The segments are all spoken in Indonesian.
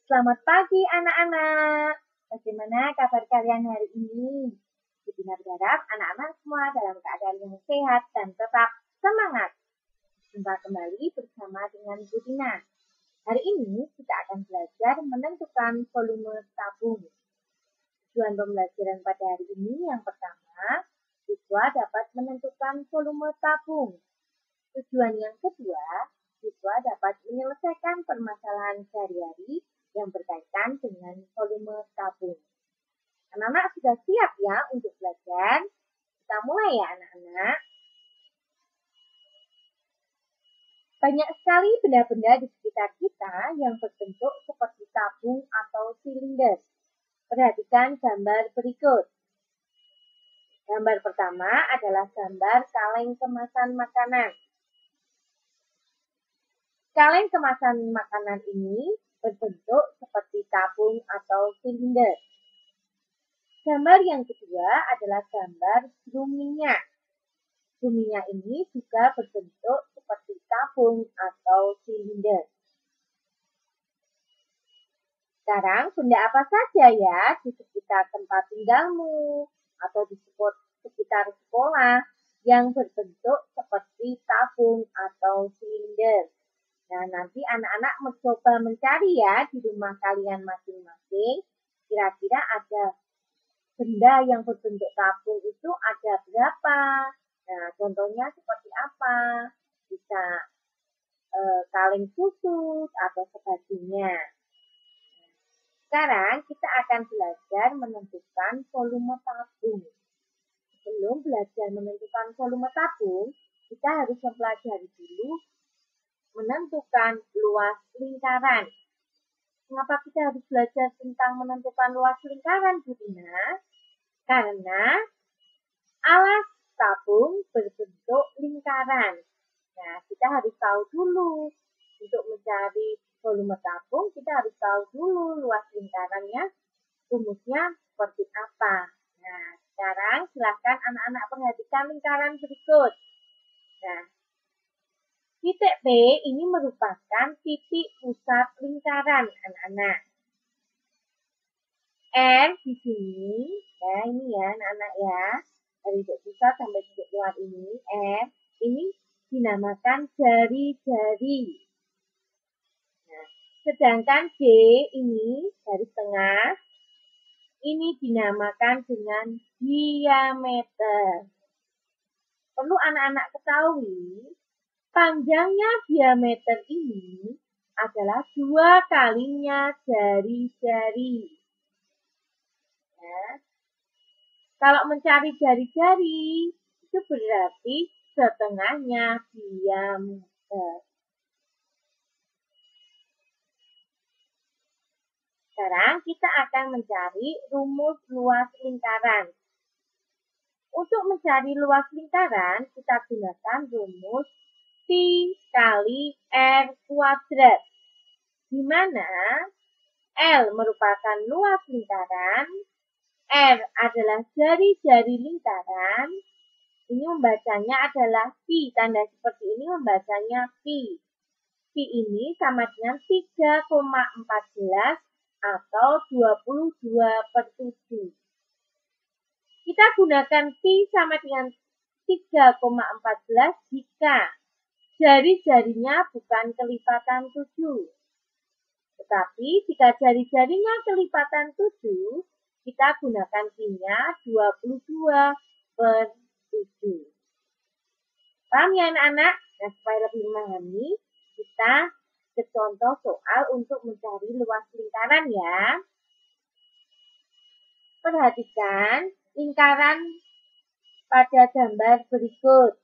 Selamat pagi anak-anak. Bagaimana kabar kalian hari ini? Kita berharap anak-anak semua dalam keadaan yang sehat dan tetap semangat. Jumpa kembali bersama dengan Bu Tina. Hari ini kita akan belajar menentukan volume tabung. Tujuan pembelajaran pada hari ini yang pertama, siswa dapat menentukan volume tabung. Tujuan yang kedua, siswa dapat menyelesaikan permasalahan sehari-hari yang berkaitan dengan volume tabung. Anak-anak sudah siap ya untuk belajar? Kita mulai ya anak-anak. Banyak sekali benda-benda di sekitar kita yang berbentuk seperti tabung atau silinder. Perhatikan gambar berikut. Gambar pertama adalah gambar kaleng kemasan makanan. Kaleng kemasan makanan ini berbentuk seperti tabung atau silinder. Gambar yang kedua adalah gambar drum minyak. Drum minyak ini juga berbentuk seperti tabung atau silinder. Sekarang, benda apa saja ya di sekitar tempat tinggalmu atau di sekitar sekolah yang berbentuk seperti tabung atau silinder? Nah, nanti anak-anak mencoba mencari ya di rumah kalian masing-masing. Kira-kira ada benda yang berbentuk tabung itu ada berapa? Nah, contohnya seperti apa? Bisa kaleng susu atau sebagainya. Sekarang kita akan belajar menentukan volume tabung. Sebelum belajar menentukan volume tabung, kita harus mempelajari dulu menentukan luas lingkaran. Mengapa kita harus belajar tentang menentukan luas lingkaran, Bu Tina? Karena alas tabung berbentuk lingkaran. Nah, kita harus tahu dulu. Untuk mencari volume tabung, kita harus tahu dulu luas lingkarannya, rumusnya seperti apa. Nah, sekarang silakan anak-anak perhatikan lingkaran berikut. Nah, titik P ini merupakan titik pusat lingkaran, anak-anak. R di sini, ya ini ya anak-anak ya, dari titik pusat sampai titik luar ini, R ini dinamakan jari-jari. Nah, sedangkan D ini garis tengah, ini dinamakan dengan diameter. Perlu anak-anak ketahui, panjangnya diameter ini adalah 2 kalinya jari-jari. Ya. Kalau mencari jari-jari, itu berarti setengahnya diameter. Sekarang kita akan mencari rumus luas lingkaran. Untuk mencari luas lingkaran, kita gunakan rumus Pi kali R kuadrat, di mana L merupakan luas lingkaran, R adalah jari-jari lingkaran, ini membacanya adalah Pi, tanda seperti ini membacanya Pi. Pi ini sama dengan 3,14 atau 22/7. Kita gunakan Pi sama dengan 3,14 jika jari-jarinya bukan kelipatan 7. Tetapi jika jari-jarinya kelipatan 7, kita gunakan Pi-nya 22/7. Paham ya anak-anak? Nah, supaya lebih memahami, kita ke contoh soal untuk mencari luas lingkaran ya. Perhatikan lingkaran pada gambar berikut.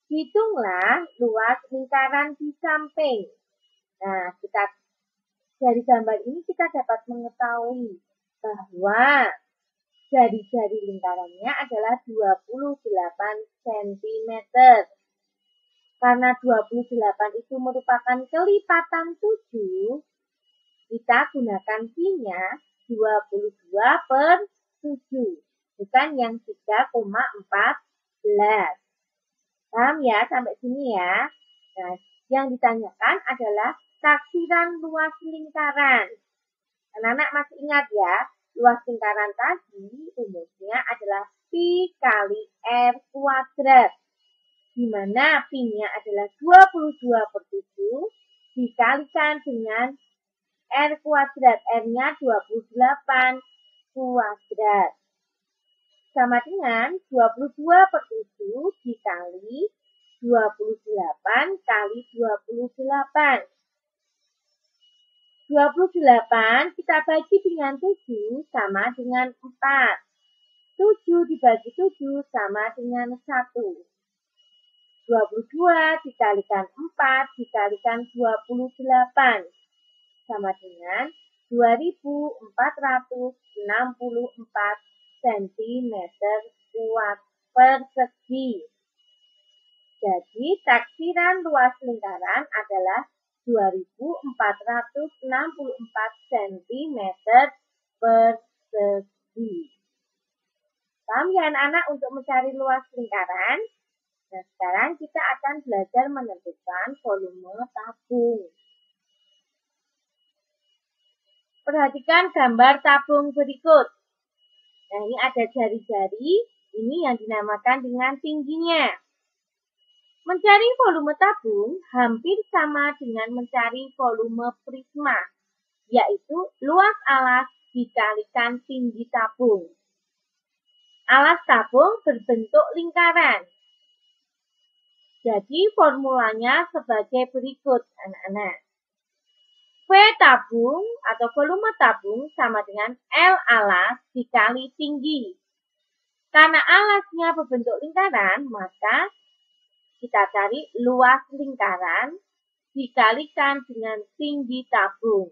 Hitunglah luas lingkaran di samping. Nah, dari gambar ini kita dapat mengetahui bahwa jari-jari lingkarannya adalah 28 cm. Karena 28 itu merupakan kelipatan 7, kita gunakan Pi-nya 22/7, bukan yang 3,14. Paham ya sampai sini ya? Nah, yang ditanyakan adalah taksiran luas lingkaran. Anak-anak masih ingat ya, luas lingkaran tadi rumusnya adalah Pi kali R kuadrat. Di mana Pi-nya adalah 22/7 dikalikan dengan R kuadrat. R-nya 28 kuadrat. Sama dengan 22/7 dikali 28 kali 28. 28 kita bagi dengan 7 sama dengan 4. 7 dibagi 7 sama dengan 1. 22 dikalikan 4 dikalikan 28 sama dengan 2464 cm kuat persegi. Jadi taksiran luas lingkaran adalah 2464 cm persegi. Paham ya anak-anak untuk mencari luas lingkaran? Nah, sekarang kita akan belajar menentukan volume tabung. Perhatikan gambar tabung berikut. Nah, ini ada jari-jari, ini yang dinamakan dengan tingginya. Mencari volume tabung hampir sama dengan mencari volume prisma, yaitu luas alas dikalikan tinggi tabung. Alas tabung berbentuk lingkaran. Jadi formulanya sebagai berikut, anak-anak. V tabung atau volume tabung sama dengan L alas dikali tinggi. Karena alasnya berbentuk lingkaran, maka kita cari luas lingkaran dikalikan dengan tinggi tabung.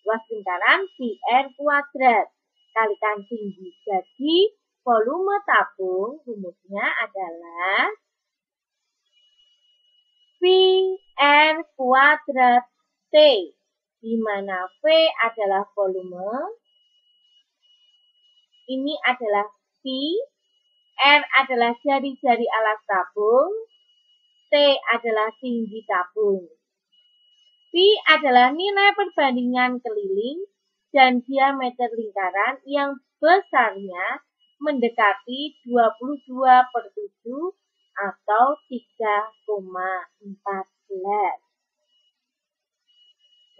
Luas lingkaran PR kuadrat kalikan tinggi. Jadi volume tabung rumusnya adalah PR kuadrat T, di mana V adalah volume, ini adalah P, R adalah jari-jari alas tabung, T adalah tinggi tabung. P adalah nilai perbandingan keliling dan diameter lingkaran yang besarnya mendekati 22/7 atau 3,14.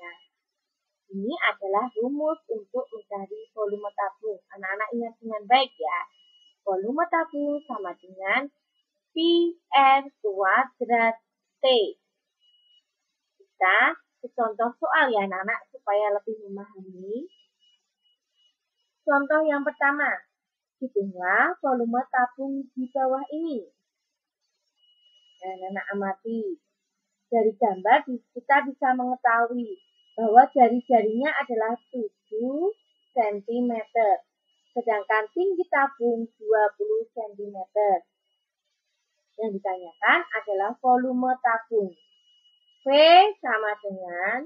Nah, ini adalah rumus untuk mencari volume tabung. Anak-anak ingat dengan baik ya. Volume tabung sama dengan PR kuadrat T. Kita ke contoh soal ya anak-anak supaya lebih memahami. Contoh yang pertama, hitunglah volume tabung di bawah ini. Nah, anak-anak amati. Dari gambar kita bisa mengetahui bahwa jari-jarinya adalah 7 cm. Sedangkan tinggi tabung 20 cm. Yang ditanyakan adalah volume tabung. V sama dengan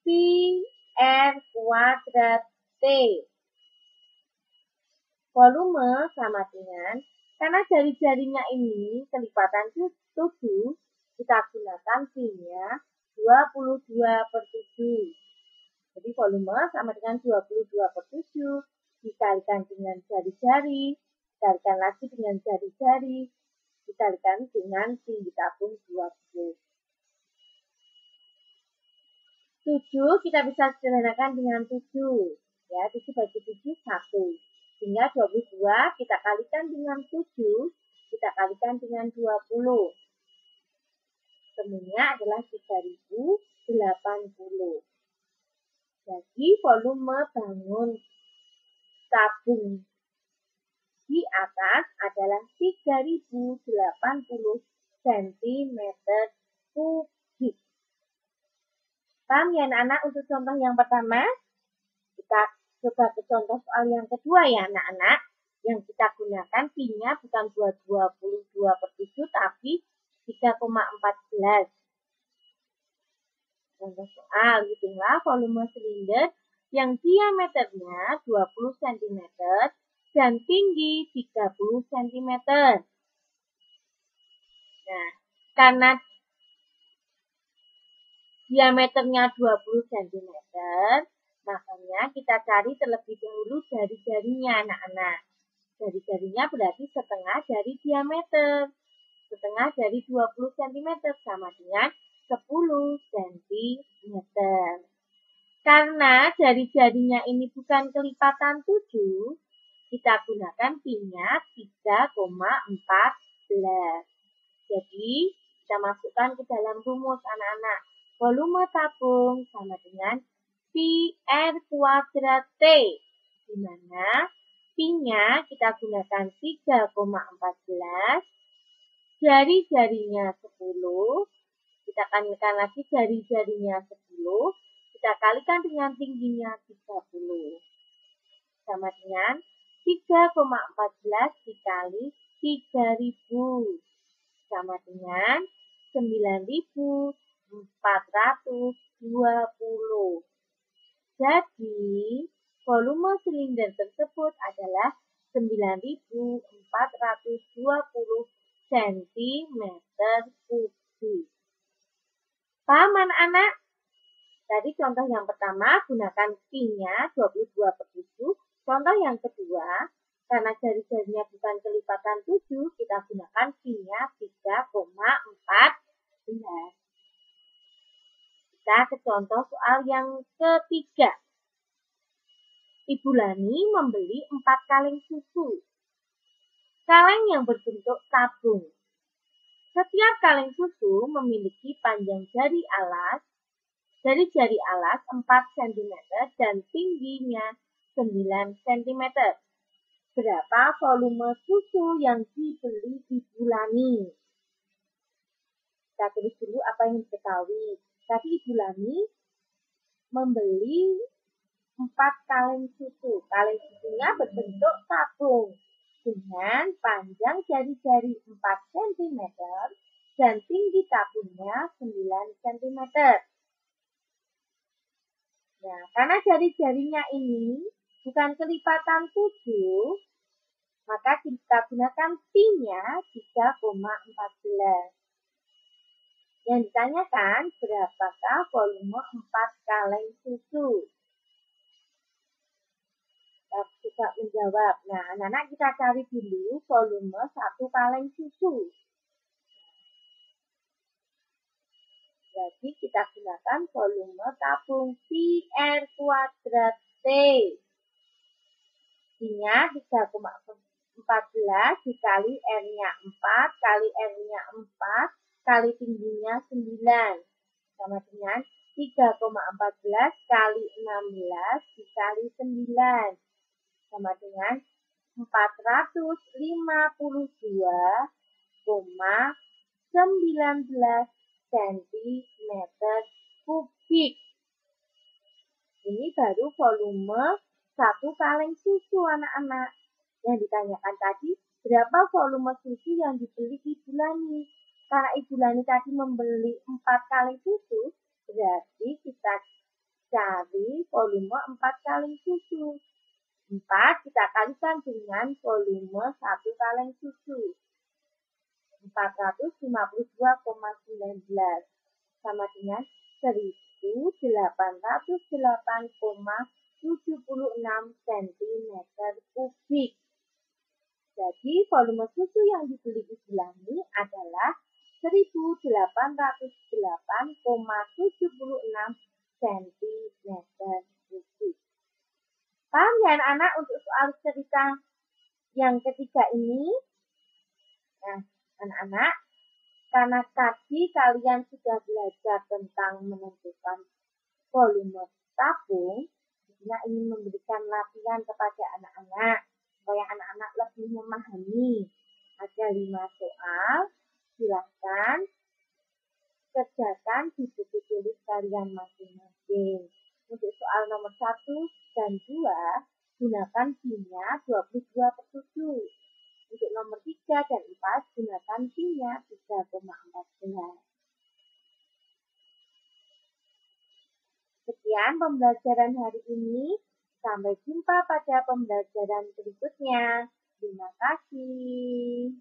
PR kuadrat T. Volume sama dengan, karena jari-jarinya ini kelipatan 7, kita gunakan P-nya 22/7. Jadi volume sama dengan 22/7 dikalikan dengan jari-jari, dikalikan lagi dengan jari-jari, dikalikan dengan tinggi tabung 20. 7 kita bisa sederhanakan dengan 7. Ya, 7 bagi 7, 1. Sehingga 22 kita kalikan dengan 7, kita kalikan dengan 20. Temunya adalah 3080. Jadi volume bangun tabung di atas adalah 3080 cm kubik. Paham ya anak-anak untuk contoh yang pertama? Kita coba ke contoh soal yang kedua ya anak-anak. Yang kita gunakan Pi-nya bukan 22/7 tapi 3,14. Contoh soal, hitunglah volume silinder yang diameternya 20 cm dan tinggi 30 cm. Nah, karena diameternya 20 cm, Makanya kita cari terlebih dahulu jari-jarinya anak-anak. Jari-jarinya berarti setengah dari diameter. Setengah dari 20 cm sama dengan 10 cm. Karena jari-jarinya ini bukan kelipatan 7, kita gunakan pi-nya 3,14. Jadi, kita masukkan ke dalam rumus anak-anak. Volume tabung sama dengan pi R kuadrat T. Di mana pi-nya kita gunakan 3,14. Jari-jarinya 10. Kita kalikan lagi jari-jarinya 10. Kita kalikan dengan tingginya 30. Sama dengan 3,14 dikali 3000. Sama dengan 9.420. Jadi, volume silinder tersebut adalah 9.420 cm3. Paham anak-anak? Tadi contoh yang pertama gunakan pi-nya 22/7. Contoh yang kedua, karena jari-jarinya bukan kelipatan 7, kita gunakan pi-nya 3,14. Kita ke contoh soal yang ketiga. Ibu Lani membeli 4 kaleng susu. Kaleng yang berbentuk tabung. Setiap kaleng susu memiliki panjang jari alas, dari jari alas 4 cm dan tingginya 9 cm. Berapa volume susu yang dibeli Ibu Lani? Kita tulis dulu apa yang diketahui. Tadi Ibu Lani membeli 4 kaleng susu. Kaleng susunya berbentuk tabung dengan panjang jari-jari 4 cm dan tinggi tabungnya 9 cm. Nah, karena jari-jarinya ini bukan kelipatan 7, maka kita gunakan pi-nya 3,14. Yang ditanyakan, berapakah volume 4 kaleng susu? Kita coba menjawab. Nah, anak-anak kita cari dulu volume 1 kaleng susu. Jadi kita gunakan volume tabung pi R kuadrat T. Pi-nya 3,14 dikali R-nya 4 kali R-nya 4 kali tingginya 9. Sama dengan 3,14 kali 16 dikali 9. Sama dengan 452,19 cm3. Ini baru volume 1 kaleng susu anak-anak. Yang ditanyakan tadi, berapa volume susu yang dibeli Ibu Lani? Karena Ibu Lani tadi membeli 4 kaleng susu, berarti kita cari volume 4 kaleng susu. 4 kita kalikan dengan volume 1 kaleng susu. 452,19 sama dengan 1808,76 cm3. Jadi volume susu yang dibeli Ibu Lani adalah 1808,76 cm3. Paham ya anak-anak untuk soal cerita yang ketiga ini? Nah, anak-anak, karena tadi kalian sudah belajar tentang menentukan volume tabung, Bunda ingin memberikan latihan kepada anak-anak, supaya anak-anak lebih memahami. Ada 5 soal, silahkan kerjakan di buku tulis kalian masing-masing. Untuk soal nomor 1 dan 2, gunakan pi-nya 22/7. Untuk nomor 3 dan 4, gunakan pi-nya 3,14. Sekian pembelajaran hari ini. Sampai jumpa pada pembelajaran berikutnya. Terima kasih.